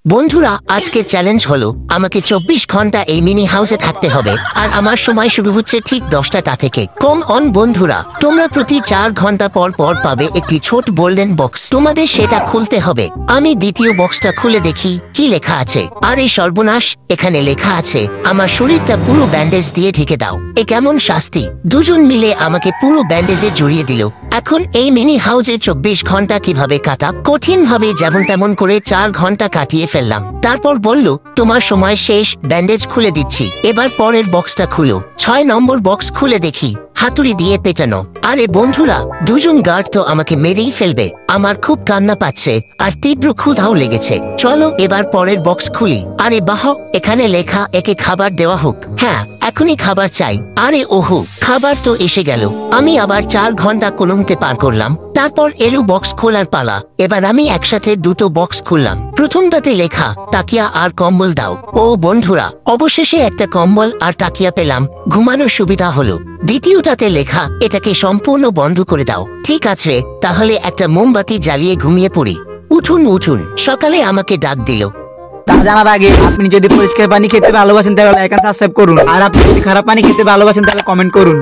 বন্ধুরা, আজকের চ্যালেঞ্জ হলো আমাকে 24 ঘন্টা এই মিনি হাউসে থাকতে হবে। আর আমার সময় শুরু হচ্ছে ঠিক 10টা থেকে। কম অন বন্ধুরা, তোমরা প্রতি 4 ঘন্টা পর পর পাবে একটি ছোট গোল্ডেন বক্স। তোমাদের সেটা খুলতে হবে। আমি দ্বিতীয় বক্সটা খুলে দেখি কি লেখা আছে। আর এই সর্বনাশ, এখানে লেখা আছে আমার শরীরটা পুরো ব্যান্ডেজ দিয়ে ঢেকে দাও। এ কেমন শাস্তি! দুজন মিলে আমাকে পুরো ব্যান্ডেজে জড়িয়ে দিল। এখন এই মিনি হাউসে 24 ঘন্টা কিভাবে কাটা? কঠিন ভাবে যেমন তেমন করে 4 ঘন্টা কাটিয়ে ফেললাম। তারপর বলল, তোমার সময় শেষ, ব্যান্ডেজ খুলে দিচ্ছি। এবার পরের বক্সটা খুলো। 6 নম্বর বক্স খুলে দেখি হাতুড়ি দিয়ে পেটানো। আরে বন্ধুরা, দুজন গার্ড তো আমাকে মেরেই ফেলবে। আমার খুব কান্না পাচ্ছে আর তীব্র ক্ষুধাও লেগেছে। চলো এবার পরের বক্স খুলি। আরে বাহ, এখানে লেখা একে খাবার দেওয়া হোক। হ্যাঁ, এখনই খাবার চাই। আরে ওহো, খাবার তো এসে গেল। আমি আবার 4 ঘন্টা কলমতে পার করলাম। তারপর এলো বক্স খোলার পালা। এবার আমি একসাথে দুটো বক্স খুললাম। প্রথমটাতে লেখা তাকিয়া আর কম্বল দাও। ও বন্ধুরা, অবশেষে একটা কম্বল আর তাকিয়া পেলাম, ঘুমানোর সুবিধা হলো। দ্বিতীয়টাতে লেখা এটাকে সম্পূর্ণ বন্ধ করে দাও। ঠিক আছে, তাহলে একটা মোমবাতি জ্বালিয়ে ঘুমিয়ে পড়ি। উঠুন উঠুন, সকালে আমাকে ডাক দিল। তা জানার আগে আপনি যদি পরিষ্কার পানি খেতে ভালোবাসেন তাহলে লাইক আর সাবস্ক্রাইব করুন, আর আপনি যদি খারাপ পানি খেতে ভালোবাসেন তাহলে কমেন্ট করুন।